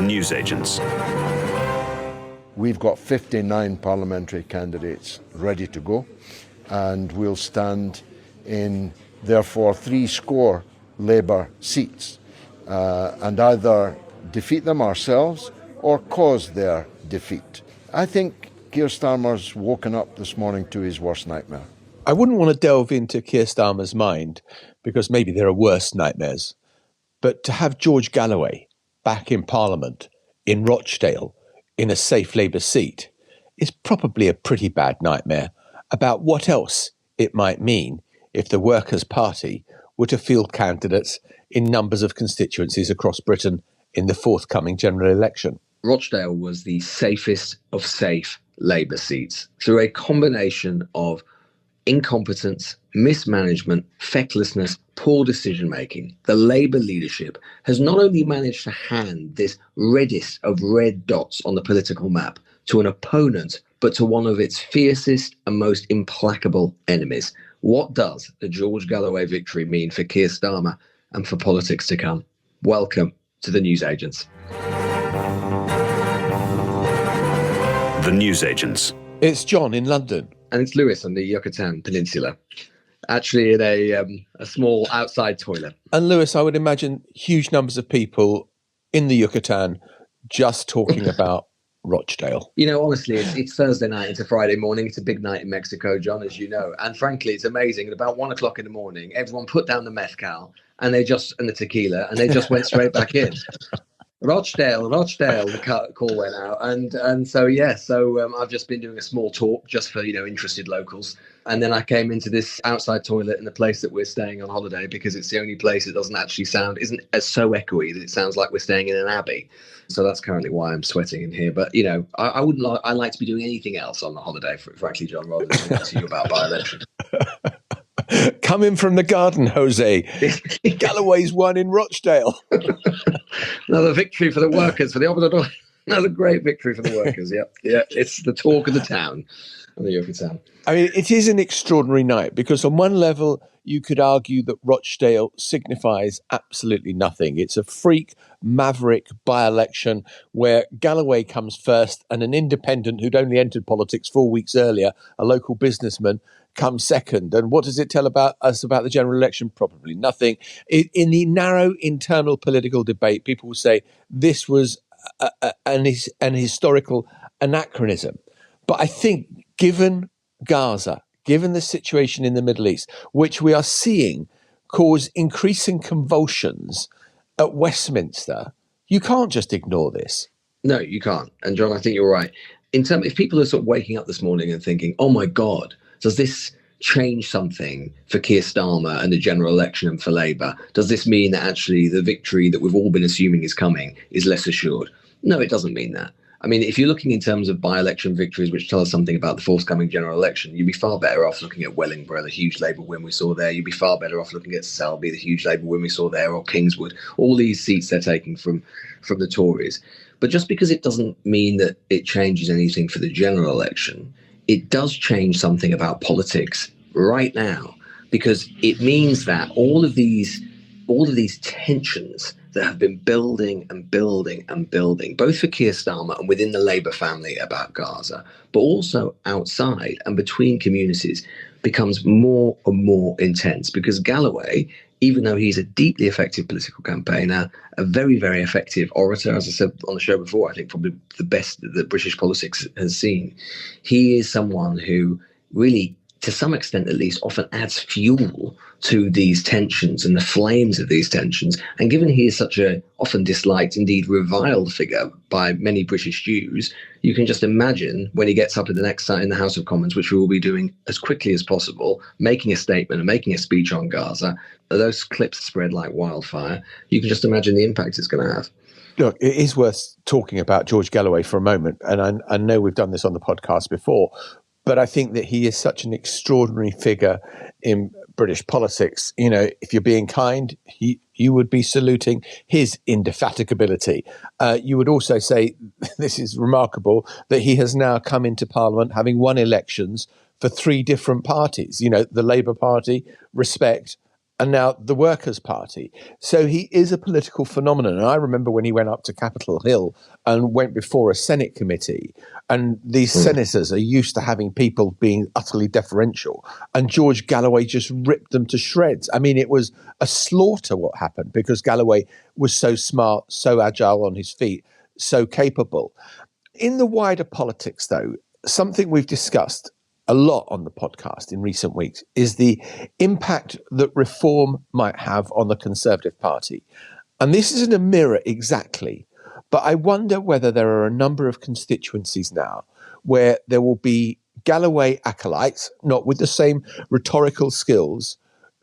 The newsagents. We've got 59 parliamentary candidates ready to go, and we'll stand in, therefore, 70 Labour seats and either defeat them ourselves or cause their defeat. I think Keir Starmer's woken up this morning to his worst nightmare. I wouldn't want to delve into Keir Starmer's mind because maybe there are worse nightmares. But to have George Galloway back in Parliament, in Rochdale, in a safe Labour seat, is probably a pretty bad nightmare about what else it might mean if the Workers' Party were to field candidates in numbers of constituencies across Britain in the forthcoming general election. Rochdale was the safest of safe Labour seats through a combination of incompetence, mismanagement, fecklessness, poor decision-making. The Labour leadership has not only managed to hand this reddest of red dots on the political map to an opponent, but to one of its fiercest and most implacable enemies. What does the George Galloway victory mean for Keir Starmer and for politics to come? Welcome to the newsagents. The newsagents. It's Jon in London. And it's Lewis on the Yucatan Peninsula, actually in a small outside toilet. And Lewis, I would imagine huge numbers of people in the Yucatan just talking about Rochdale. You know, honestly, it's Thursday night, it's a Friday morning, it's a big night in Mexico, John, as you know. And frankly, it's amazing. At about 1 o'clock in the morning, everyone put down the mezcal and the tequila, and they just went straight back in. Rochdale, the call went out. And so I've just been doing a small talk just for, interested locals. And then I came into this outside toilet in the place that we're staying on holiday because it's the only place that doesn't actually isn't so echoey that it sounds like we're staying in an abbey. So that's currently why I'm sweating in here. But, I wouldn't like, I like to be doing anything else on the holiday, frankly, John, rather than talking to you about by-election. Come in from the garden, Jose. Galloway's won in Rochdale. Another victory for the workers, for the Obrador. Another great victory for the workers. Yeah, it's the talk of the town on the Yucatan. I mean, it is an extraordinary night because on one level, you could argue that Rochdale signifies absolutely nothing. It's a freak, maverick by-election where Galloway comes first and an independent who'd only entered politics 4 weeks earlier, a local businessman, comes second. And what does it tell us about the general election? Probably nothing. In the narrow internal political debate, people will say this was an historical anachronism. But I think given Gaza, given the situation in the Middle East, which we are seeing cause increasing convulsions at Westminster, you can't just ignore this. No, you can't. And John, I think you're right. If people are sort of waking up this morning and thinking, oh my God, does this change something for Keir Starmer and the general election and for Labour? Does this mean that actually the victory that we've all been assuming is coming is less assured? No, it doesn't mean that. I mean, if you're looking in terms of by-election victories, which tell us something about the forthcoming general election, you'd be far better off looking at Wellingborough, the huge Labour win we saw there. You'd be far better off looking at Selby, the huge Labour win we saw there, or Kingswood. All these seats they're taking from the Tories. But just because it doesn't mean that it changes anything for the general election, it does change something about politics right now, because it means that all of these tensions that have been building and building and building, both for Keir Starmer and within the Labour family about Gaza, but also outside and between communities, becomes more and more intense. Because Galloway, even though he's a deeply effective political campaigner, a very, very effective orator, as I said on the show before, I think probably the best that British politics has seen, he is someone who really, to some extent at least, often adds fuel to these tensions and the flames of these tensions. And given he is such a often disliked, indeed reviled figure by many British Jews, you can just imagine when he gets up in the next in the House of Commons, which we will be doing as quickly as possible, making a statement and making a speech on Gaza, those clips spread like wildfire. You can just imagine the impact it's going to have. Look, it is worth talking about George Galloway for a moment. And I know we've done this on the podcast before, but I think that he is such an extraordinary figure in British politics. You know, if you're being kind, you would be saluting his indefatigability. You would also say, this is remarkable, that he has now come into Parliament having won elections for 3 different parties. You know, the Labour Party, Respect, and now the Workers' Party. So he is a political phenomenon. And I remember when he went up to Capitol Hill and went before a Senate committee, and these senators are used to having people being utterly deferential, and George Galloway just ripped them to shreds. I mean, it was a slaughter what happened, because Galloway was so smart, so agile on his feet, so capable. In the wider politics, though, something we've discussed a lot on the podcast in recent weeks is the impact that reform might have on the Conservative Party. And this isn't a mirror exactly, but I wonder whether there are a number of constituencies now where there will be Galloway acolytes, not with the same rhetorical skills,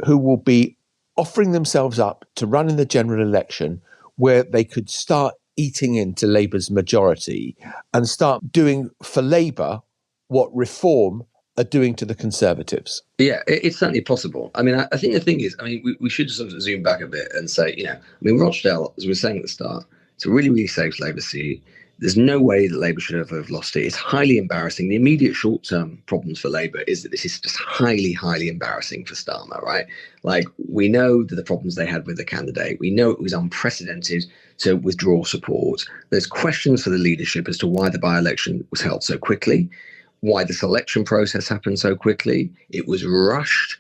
who will be offering themselves up to run in the general election, where they could start eating into Labour's majority and start doing for Labour what reform are doing to the Conservatives. Yeah, it's certainly possible. I mean, I think the thing is, I mean, we should sort of zoom back a bit and say, I mean, Rochdale, as we were saying at the start, it's a really, really safe Labour seat. There's no way that Labour should ever have lost it. It's highly embarrassing. The immediate short-term problems for Labour is that this is just highly, highly embarrassing for Starmer, right? Like, we know that the problems they had with the candidate, we know it was unprecedented to withdraw support. There's questions for the leadership as to why the by-election was held so quickly, why the selection process happened so quickly. It was rushed.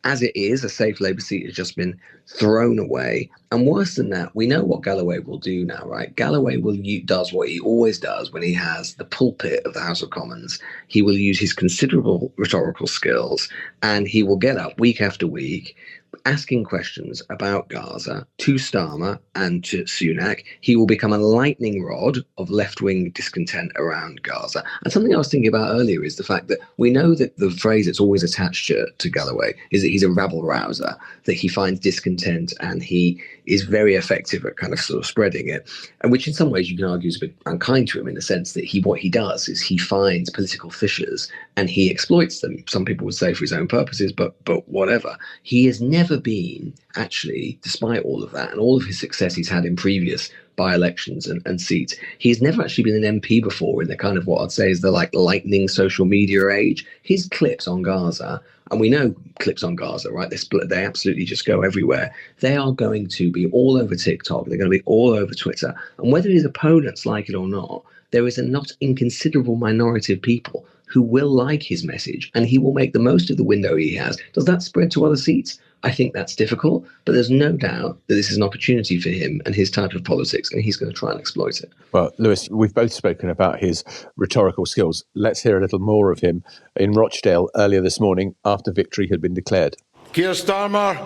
As it is, a safe Labour seat has just been thrown away. And worse than that, we know what Galloway will do now, right? Galloway does what he always does when he has the pulpit of the House of Commons. He will use his considerable rhetorical skills, and he will get up week after week asking questions about Gaza to Starmer and to Sunak. He will become a lightning rod of left-wing discontent around Gaza. And something I was thinking about earlier is the fact that we know that the phrase that's always attached to Galloway is that he's a rabble-rouser, that he finds discontent and he is very effective at kind of sort of spreading it, and which in some ways you can argue is a bit unkind to him, in the sense that what he does is he finds political fissures and he exploits them. Some people would say for his own purposes, but whatever. He has never been, actually, despite all of that and all of his success he's had in previous by-elections and seats, he's never actually been an MP before in the kind of what I'd say is the like lightning social media age. His clips on Gaza, and we know clips on Gaza, right? They absolutely just go everywhere. They are going to be all over TikTok. They're going to be all over Twitter. And whether his opponents like it or not, there is a not inconsiderable minority of people who will like his message, and he will make the most of the window he has. Does that spread to other seats? I think that's difficult, but there's no doubt that this is an opportunity for him and his type of politics, and he's going to try and exploit it. Well, Lewis, we've both spoken about his rhetorical skills. Let's hear a little more of him in Rochdale earlier this morning after victory had been declared. Keir Starmer,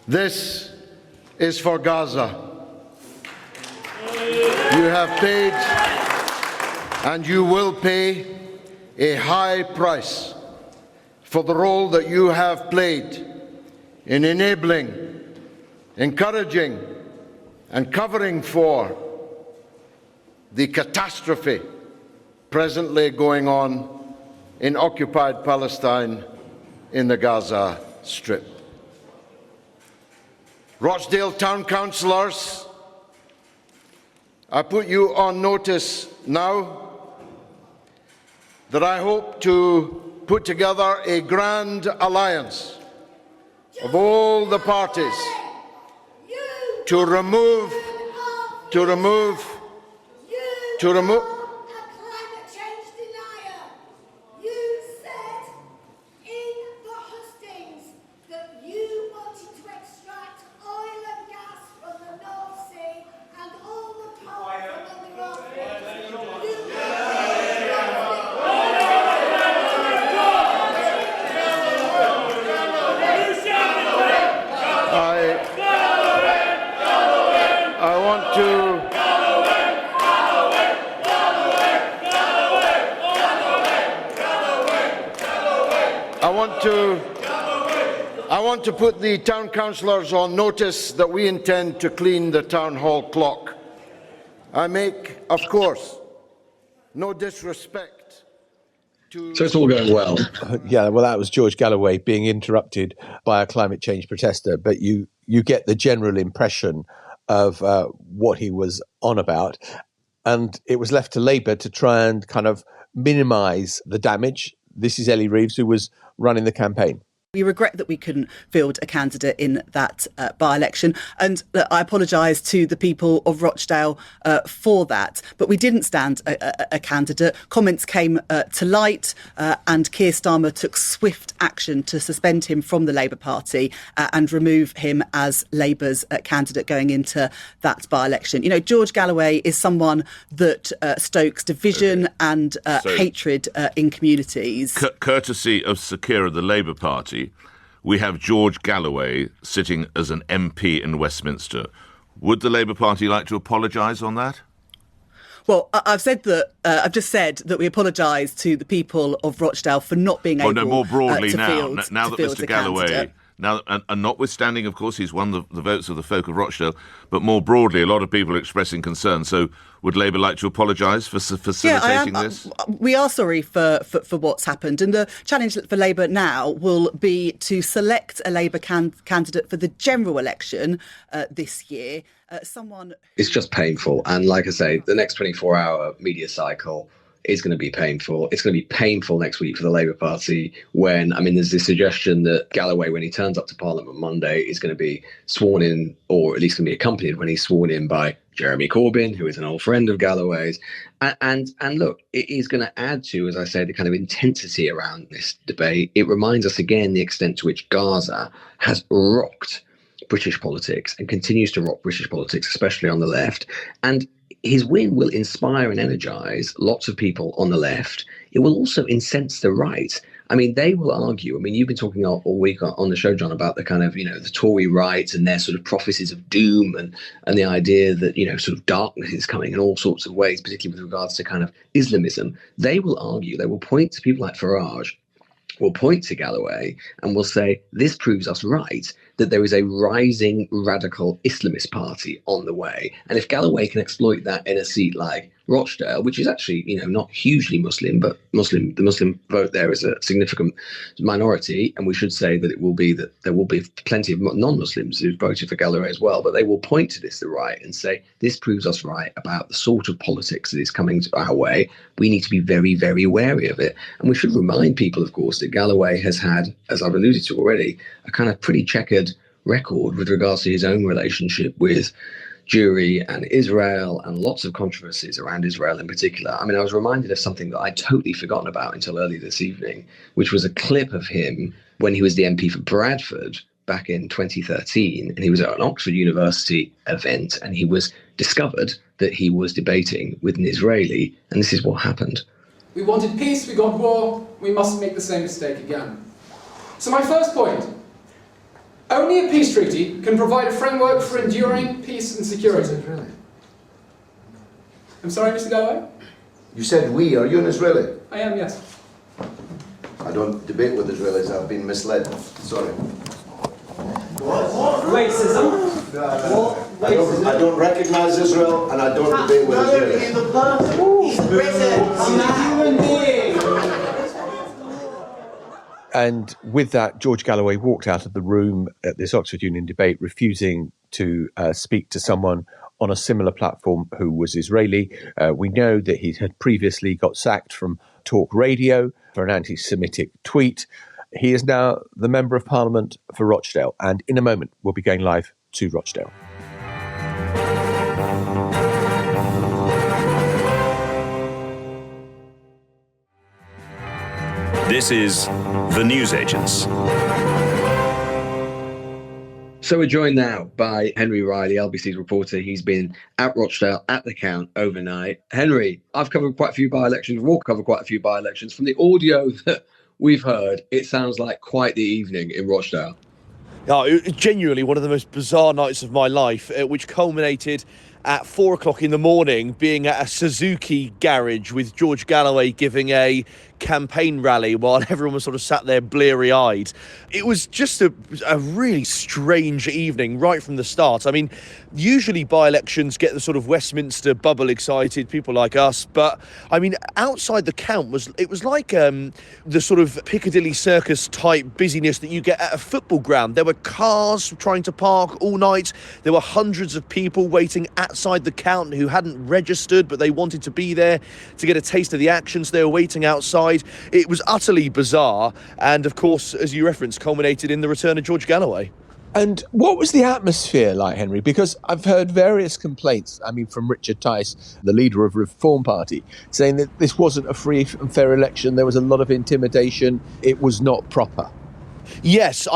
this is for Gaza. You have paid and you will pay a high price for the role that you have played in enabling, encouraging, and covering for the catastrophe presently going on in occupied Palestine in the Gaza Strip. Rochdale Town Councillors, I put you on notice now that I hope to put together a grand alliance of all the parties to remove climate change denier. You said in the hustings that you wanted to extract oil and gas from the North Sea and all the coal from the North I want to put the town councillors on notice that we intend to clean the town hall clock. I make, of course, no disrespect to... So it's all going well. Yeah, well, that was George Galloway being interrupted by a climate change protester, but you get the general impression of what he was on about. And it was left to Labour to try and kind of minimise the damage. This is Ellie Reeves, who was running the campaign. We regret that we couldn't field a candidate in that by-election, and I apologise to the people of Rochdale for that. But we didn't stand a candidate. Comments came to light, and Keir Starmer took swift action to suspend him from the Labour Party and remove him as Labour's candidate going into that by-election. You know, George Galloway is someone that stokes division and hatred in communities. Courtesy of Sakira, the Labour Party, we have George Galloway sitting as an MP in Westminster. Would the Labour Party like to apologise on that? Well, I've just said that we apologise to the people of Rochdale for not being able more broadly to now field that Mr. Galloway, and notwithstanding, of course, he's won the votes of the folk of Rochdale, but more broadly, a lot of people are expressing concern. So would Labour like to apologise for facilitating this? We are sorry for what's happened. And the challenge for Labour now will be to select a Labour candidate for the general election this year. It's just painful. And like I say, the next 24-hour media cycle is going to be painful. It's going to be painful next week for the Labour Party when, there's this suggestion that Galloway, when he turns up to Parliament Monday, is going to be sworn in, or at least going to be accompanied when he's sworn in by Jeremy Corbyn, who is an old friend of Galloway's. And look, it is going to add to, as I say, the kind of intensity around this debate. It reminds us again the extent to which Gaza has rocked British politics and continues to rock British politics, especially on the left. And his win will inspire and energise lots of people on the left. It will also incense the right. They will argue. You've been talking all week on the show, John, about the kind of, the Tory right and their sort of prophecies of doom and the idea that, sort of darkness is coming in all sorts of ways, particularly with regards to kind of Islamism. They will argue, they will point to people like Farage, will point to Galloway and will say, this proves us right, that there is a rising radical Islamist party on the way. And if Galloway can exploit that in a seat like Rochdale, which is actually, not hugely Muslim, but the Muslim vote there is a significant minority. And we should say that there will be plenty of non-Muslims who voted for Galloway as well. But they will point to this, the right, and say, this proves us right about the sort of politics that is coming our way. We need to be very, very wary of it. And we should remind people, of course, that Galloway has had, as I've alluded to already, a kind of pretty checkered record with regards to his own relationship with Jewry and Israel, and lots of controversies around Israel in particular. I was reminded of something that I'd totally forgotten about until early this evening, which was a clip of him when he was the MP for Bradford back in 2013, and he was at an Oxford University event, and he was discovered that he was debating with an Israeli, and this is what happened. We wanted peace, we got war, we mustn't make the same mistake again. So my first point, only a peace treaty can provide a framework for enduring peace and security. Really? I'm sorry, Mr. Galloway? You said we. Are you an Israeli? I am, yes. I don't debate with Israelis. I've been misled. Sorry. What? Racism? I don't recognise Israel, and I don't debate with Israelis. He's a person. He's a Briton. He's a human being. And with that, George Galloway walked out of the room at this Oxford Union debate, refusing to speak to someone on a similar platform who was Israeli. We know that he had previously got sacked from Talk Radio for an anti-Semitic tweet. He is now the Member of Parliament for Rochdale. And in a moment, we'll be going live to Rochdale. This is The Newsagents. So we're joined now by Henry Riley, LBC's reporter. He's been at Rochdale at the count overnight. Henry, I've covered quite a few by-elections. We'll cover quite a few by-elections. From the audio that we've heard, it sounds like quite the evening in Rochdale. Genuinely one of the most bizarre nights of my life, which culminated at 4 o'clock in the morning being at a Suzuki garage with George Galloway giving a campaign rally while everyone was sort of sat there bleary-eyed. It was just a really strange evening right from the start. Usually by-elections get the sort of Westminster bubble excited, people like us, but outside the count it was like the sort of Piccadilly Circus type busyness that you get at a football ground. There were cars trying to park all night. There were hundreds of people waiting outside the count who hadn't registered, but they wanted to be there to get a taste of the action, so they were waiting outside. side. It was utterly bizarre. And of course, as you referenced, culminated in the return of George Galloway. And what was the atmosphere like, Henry? Because I've heard various complaints, from Richard Tice, the leader of Reform Party, saying that this wasn't a free and fair election. There was a lot of intimidation. It was not proper. Yes,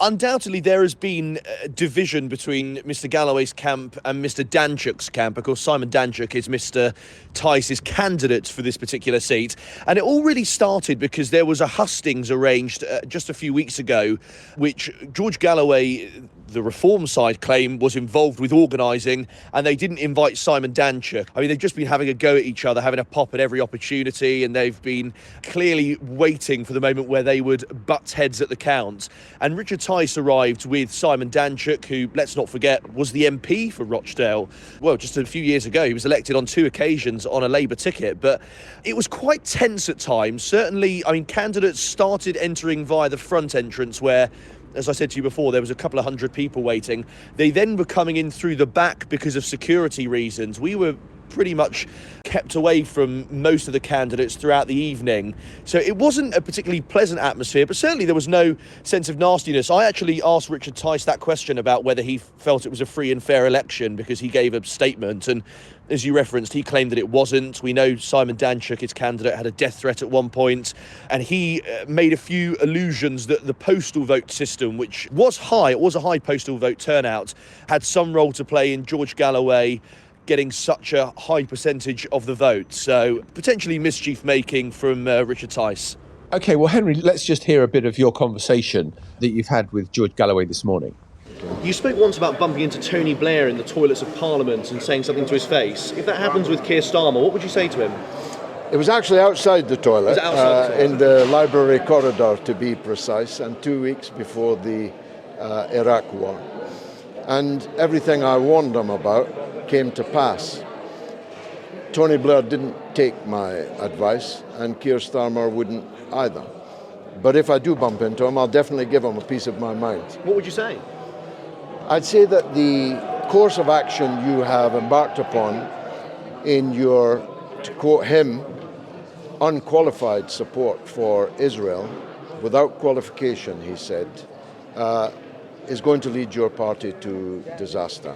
undoubtedly there has been division between Mr. Galloway's camp and Mr. Danczuk's camp. Of course, Simon Danczuk is Mr. Tice's candidate for this particular seat. And it all really started because there was a hustings arranged just a few weeks ago, which George Galloway, the Reform side, claim was involved with organising, and they didn't invite Simon Danczuk. They've just been having a go at each other, having a pop at every opportunity, and they've been clearly waiting for the moment where they would butt heads at the count. And Richard Tice arrived with Simon Danczuk, who, let's not forget, was the MP for Rochdale. Well, just a few years ago, he was elected on 2 occasions on a Labour ticket, but it was quite tense at times. Certainly, candidates started entering via the front entrance where, as I said to you before, there was a couple of hundred people waiting. They then were coming in through the back because of security reasons. We were pretty much kept away from most of the candidates throughout the evening. So it wasn't a particularly pleasant atmosphere, but certainly there was no sense of nastiness. I actually asked Richard Tice that question about whether he felt it was a free and fair election, because he gave a statement, and as you referenced, he claimed that it wasn't. We know Simon Danczuk, his candidate, had a death threat at one point, and he made a few allusions that the postal vote system, which was high, it was a high postal vote turnout, had some role to play in George Galloway getting such a high percentage of the vote. So potentially mischief making from Richard Tice. OK, well, Henry, let's just hear a bit of your conversation that you've had with George Galloway this morning. You spoke once about bumping into Tony Blair in the toilets of Parliament and saying something to his face. If that happens with Keir Starmer, what would you say to him? It was actually outside the toilet, Was it outside the toilet? in the library corridor, to be precise, and 2 weeks before the Iraq war. And everything I warned him about came to pass. Tony Blair didn't take my advice, and Keir Starmer wouldn't either. But if I do bump into him, I'll definitely give him a piece of my mind. What would you say? I'd say that the course of action you have embarked upon in your, to quote him, unqualified support for Israel, without qualification, he said, is going to lead your party to disaster.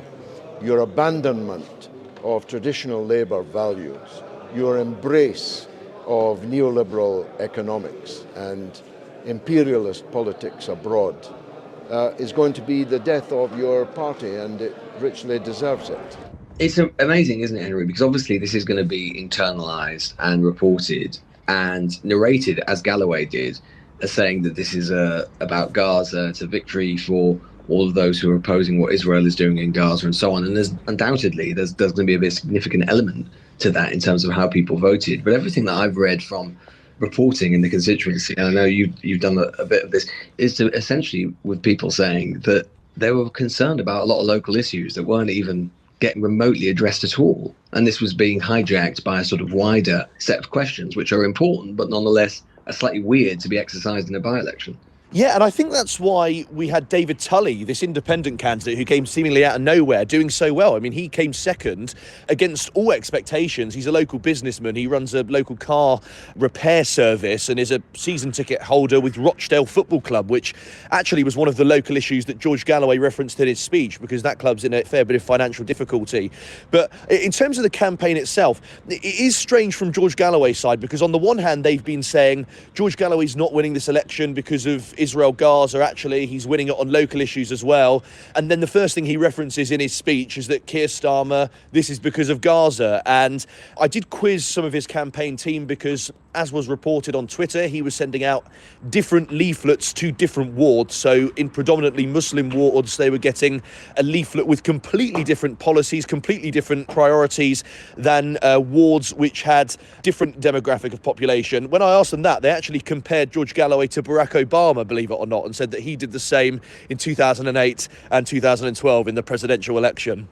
Your abandonment of traditional Labour values, your embrace of neoliberal economics and imperialist politics abroad is going to be the death of your party, and it richly deserves it. It's amazing, isn't it, Henry? Because obviously this is going to be internalised and reported and narrated, as Galloway did, as saying that this is about Gaza, it's a victory for all of those who are opposing what Israel is doing in Gaza and so on. And there's undoubtedly, there's going to be a very significant element to that in terms of how people voted. But everything that I've read from reporting in the constituency, and I know you've done a bit of this, is to essentially with people saying that they were concerned about a lot of local issues that weren't even getting remotely addressed at all. And this was being hijacked by a sort of wider set of questions, which are important, but nonetheless are slightly weird to be exercised in a by-election. Yeah, and I think that's why we had David Tully, this independent candidate who came seemingly out of nowhere, doing so well. I mean, he came second against all expectations. He's a local businessman. He runs a local car repair service and is a season ticket holder with Rochdale Football Club, which actually was one of the local issues that George Galloway referenced in his speech, because that club's in a fair bit of financial difficulty. But in terms of the campaign itself, it is strange from George Galloway's side, because on the one hand, they've been saying George Galloway's not winning this election because of Israel Gaza. Actually, he's winning it on local issues as well. And then the first thing he references in his speech is that Keir Starmer, this is because of Gaza. And I did quiz some of his campaign team because, as was reported on Twitter, he was sending out different leaflets to different wards. So in predominantly Muslim wards, they were getting a leaflet with completely different policies, completely different priorities than wards which had different demographic of population. When I asked them that, they actually compared George Galloway to Barack Obama, believe it or not, and said that he did the same in 2008 and 2012 in the presidential election.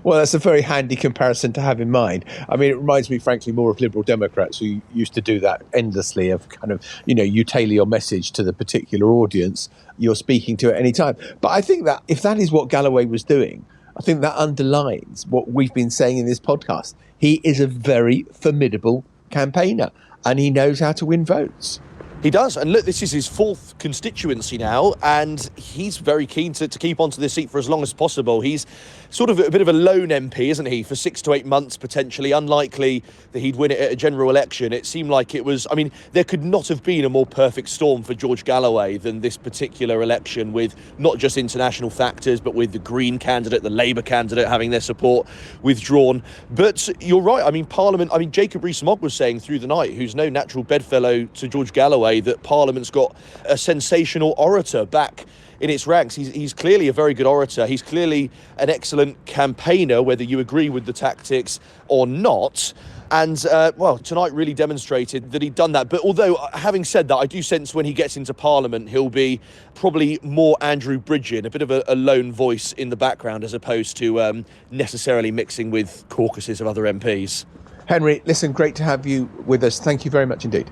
Well, that's a very handy comparison to have in mind. I mean, it reminds me, frankly, more of Liberal Democrats who used to do that endlessly, of kind of, you tailor your message to the particular audience you're speaking to at any time. But I think that if that is what Galloway was doing, I think that underlines what we've been saying in this podcast. He is a very formidable campaigner. and he knows how to win votes. He does. And look, this is his fourth constituency now, and he's very keen to keep onto this seat for as long as possible. He's sort of a bit of a lone MP, isn't he, for 6 to 8 months, potentially. Unlikely that he'd win it at a general election. It seemed like it was, I mean, there could not have been a more perfect storm for George Galloway than this particular election, with not just international factors, but with the Green candidate, the Labour candidate having their support withdrawn. But you're right. I mean, Parliament, Jacob Rees-Mogg was saying through the night, who's no natural bedfellow to George Galloway, that Parliament's got a sensational orator back in its ranks. He's clearly a very good orator. He's clearly an excellent campaigner, whether you agree with the tactics or not. And, tonight really demonstrated that he'd done that. But although, having said that, I do sense when he gets into Parliament, he'll be probably more Andrew Bridgen, a bit of a lone voice in the background, as opposed to necessarily mixing with caucuses of other MPs. Henry, listen, great to have you with us. Thank you very much indeed.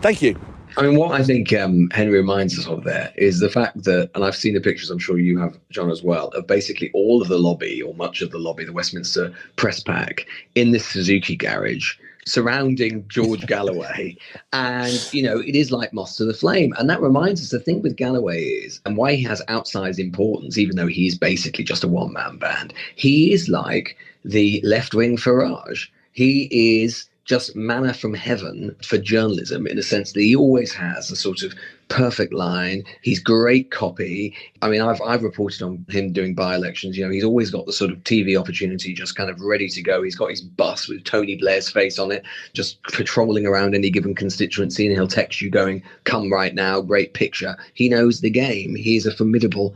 Thank you. I mean, what I think Henry reminds us of there is the fact that, and I've seen the pictures, I'm sure you have, John, as well, of basically all of the lobby, or much of the lobby, the Westminster press pack, in this Suzuki garage surrounding George Galloway. And, it is like moths to the flame. And that reminds us, the thing with Galloway is, and why he has outsized importance, even though he's basically just a one-man band, he is like the left-wing Farage. He is just manna from heaven for journalism, in a sense that he always has a sort of perfect line. He's great copy. I mean, I've reported on him doing by-elections. He's always got the sort of TV opportunity just kind of ready to go. He's got his bus with Tony Blair's face on it, just patrolling around any given constituency, and he'll text you going, "Come right now, great picture." He knows the game. He's a formidable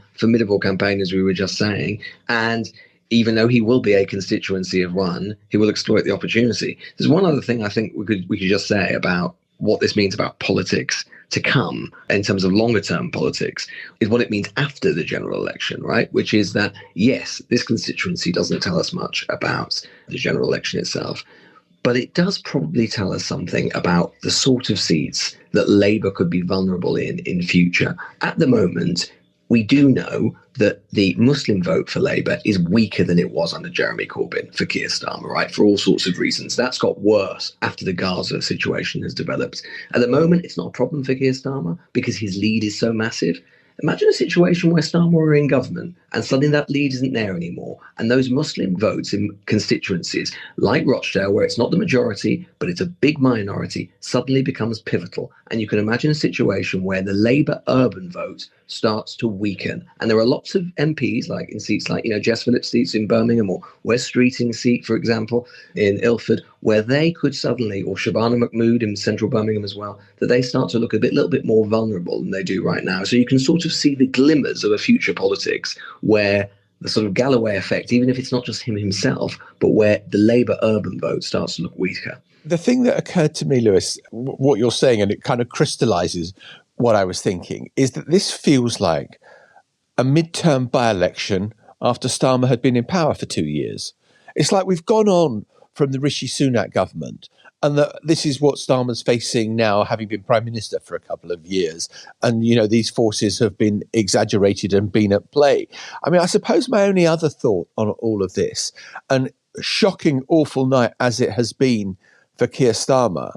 campaigner, as we were just saying. And even though he will be a constituency of one, he will exploit the opportunity. There's one other thing I think we could just say about what this means about politics to come in terms of longer term politics, is what it means after the general election, right? Which is that, yes, this constituency doesn't tell us much about the general election itself, but it does probably tell us something about the sort of seats that Labour could be vulnerable in future. At the moment, we do know that the Muslim vote for Labour is weaker than it was under Jeremy Corbyn for Keir Starmer, right? For all sorts of reasons. That's got worse after the Gaza situation has developed. At the moment, it's not a problem for Keir Starmer because his lead is so massive. Imagine a situation where Starmer were in government and suddenly that lead isn't there anymore. And those Muslim votes in constituencies like Rochdale, where it's not the majority, but it's a big minority, suddenly becomes pivotal. And you can imagine a situation where the Labour urban vote starts to weaken. And there are lots of MPs, like in seats like, Jess Phillips' seats in Birmingham, or Wes Streeting's seat, for example, in Ilford, where they could suddenly, or Shabana Mahmood in central Birmingham as well, that they start to look a little bit more vulnerable than they do right now. So you can sort of see the glimmers of a future politics where the sort of Galloway effect, even if it's not just him himself, but where the Labour urban vote starts to look weaker. The thing that occurred to me, Lewis, what you're saying, and it kind of crystallises what I was thinking, is that this feels like a midterm by-election after Starmer had been in power for 2 years. It's like we've gone on from the Rishi Sunak government, and that this is what Starmer's facing now, having been Prime Minister for a couple of years. And, these forces have been exaggerated and been at play. I mean, I suppose my only other thought on all of this, and shocking, awful night as it has been for Keir Starmer,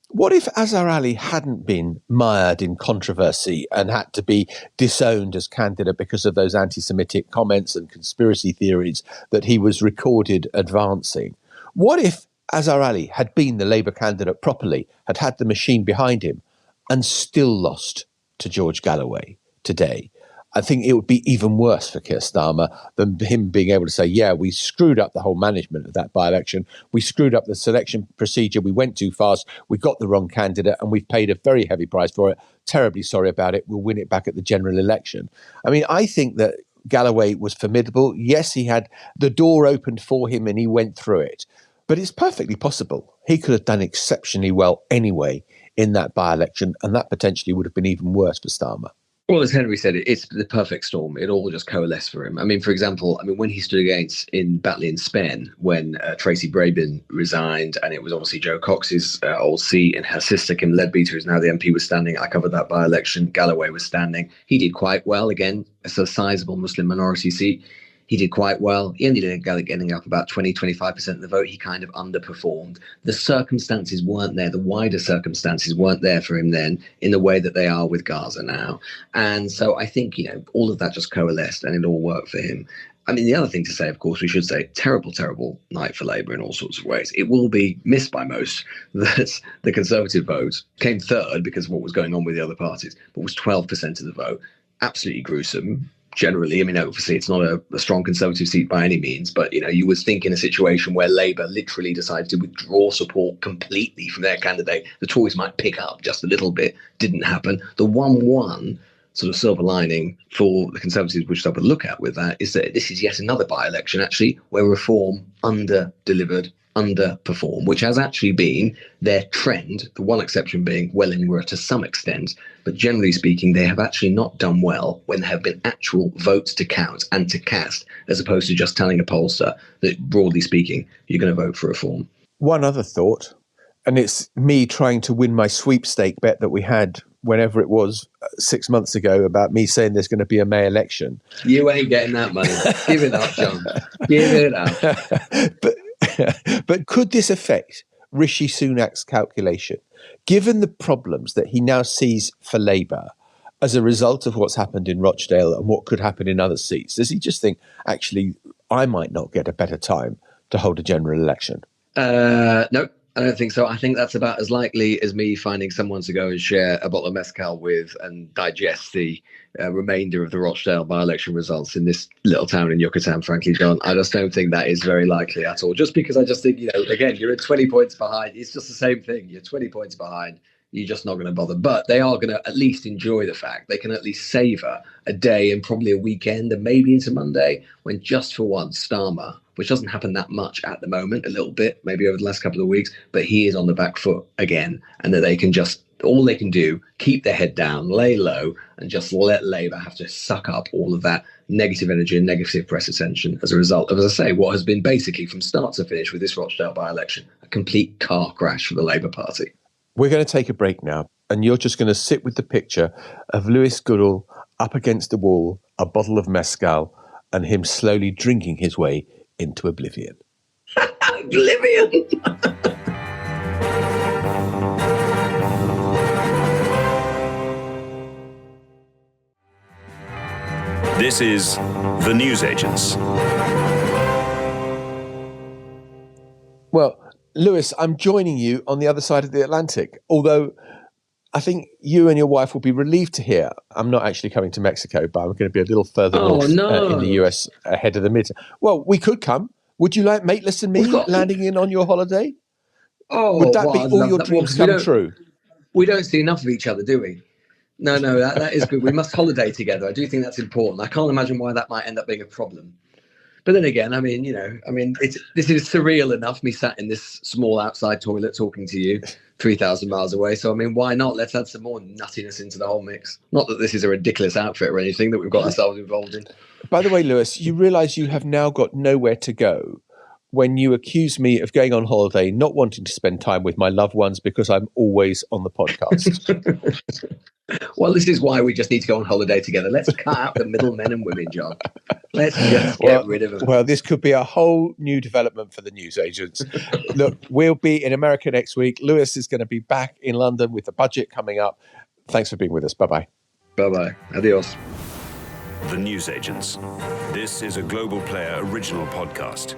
what if Azhar Ali hadn't been mired in controversy and had to be disowned as candidate because of those anti-Semitic comments and conspiracy theories that he was recorded advancing? What if Azhar Ali had been the Labour candidate properly, had had the machine behind him, and still lost to George Galloway today? I think it would be even worse for Keir Starmer than him being able to say, yeah, we screwed up the whole management of that by-election. We screwed up the selection procedure. We went too fast. We got the wrong candidate and we've paid a very heavy price for it. Terribly sorry about it. We'll win it back at the general election. I mean, I think that Galloway was formidable. Yes, he had the door opened for him and he went through it. But it's perfectly possible he could have done exceptionally well anyway in that by-election, and that potentially would have been even worse for Starmer. Well, as Henry said, it's the perfect storm. It all just coalesced for him. I mean, for example, when he stood against in Batley and Spen, when Tracy Brabin resigned, and it was obviously Jo Cox's old seat, and her sister Kim Leadbeater, who's now the MP, was standing. I covered that by-election. Galloway was standing. He did quite well. Again, it's a sizable Muslim minority seat. he did quite well. He ended up getting up about 20-25% of the vote. He kind of underperformed. The circumstances weren't there. The wider circumstances weren't there for him then in the way that they are with Gaza now. And so I think, all of that just coalesced and it all worked for him. I mean, the other thing to say, of course, we should say, terrible, terrible night for Labour in all sorts of ways. It will be missed by most that the Conservative vote came third because of what was going on with the other parties, but was 12% of the vote. Absolutely gruesome. Generally, I mean, obviously, it's not a strong Conservative seat by any means, but, you would think in a situation where Labour literally decided to withdraw support completely from their candidate, the Tories might pick up just a little bit. Didn't happen. The 1-1 sort of silver lining for the Conservatives, which I would look at with that, is that this is yet another by-election, actually, where Reform under-delivered, underperformed, which has actually been their trend, the one exception being Wellingborough to some extent. But generally speaking, they have actually not done well when there have been actual votes to count and to cast, as opposed to just telling a pollster that, broadly speaking, you're going to vote for Reform. One other thought, and it's me trying to win my sweepstake bet that we had whenever it was 6 months ago about me saying there's going to be a May election. You ain't getting that money. Give it up, John. Give it up. But could this affect Rishi Sunak's calculation, given the problems that he now sees for Labour as a result of what's happened in Rochdale and what could happen in other seats? Does he just think, actually, I might not get a better time to hold a general election? No. I don't think so. I think that's about as likely as me finding someone to go and share a bottle of mezcal with and digest the remainder of the Rochdale by-election results in this little town in Yucatan, frankly, John. I just don't think that is very likely at all. Just because I just think, again, you're at 20 points behind. It's just the same thing. You're 20 points behind. You're just not going to bother. But they are going to at least enjoy the fact they can at least savour a day and probably a weekend and maybe into Monday when just for once Starmer, which doesn't happen that much at the moment, a little bit, maybe over the last couple of weeks, but he is on the back foot again, and that they can just, all they can do, keep their head down, lay low, and just let Labour have to suck up all of that negative energy and negative press attention as a result of, as I say, what has been basically from start to finish with this Rochdale by-election, a complete car crash for the Labour Party. We're going to take a break now, and you're just going to sit with the picture of Lewis Goodall up against the wall, a bottle of mezcal, and him slowly drinking his way into oblivion. Oblivion! This is The Newsagents. Well, Lewis, I'm joining you on the other side of the Atlantic, although I think you and your wife will be relieved to hear I'm not actually coming to Mexico, but I'm going to be a little further north in the US ahead of the midterm. Well, we could come. Would you like Maitlis and me landing in on your holiday? Would that be all your dreams come true? We don't see enough of each other, do we? No, that is good. We must holiday together. I do think that's important. I can't imagine why that might end up being a problem. But then again, this is surreal enough, me sat in this small outside toilet talking to you 3,000 miles away. So, why not? Let's add some more nuttiness into the whole mix. Not that this is a ridiculous outfit or anything that we've got ourselves involved in. By the way, Lewis, you realise you have now got nowhere to go when you accuse me of going on holiday, not wanting to spend time with my loved ones because I'm always on the podcast. Well, this is why we just need to go on holiday together. Let's cut out the middlemen and women, John. Let's just get rid of them. Well, this could be a whole new development for the newsagents. Look, we'll be in America next week. Lewis is going to be back in London with the budget coming up. Thanks for being with us. Bye-bye. Bye-bye. Adios. The Newsagents. This is a Global Player original podcast.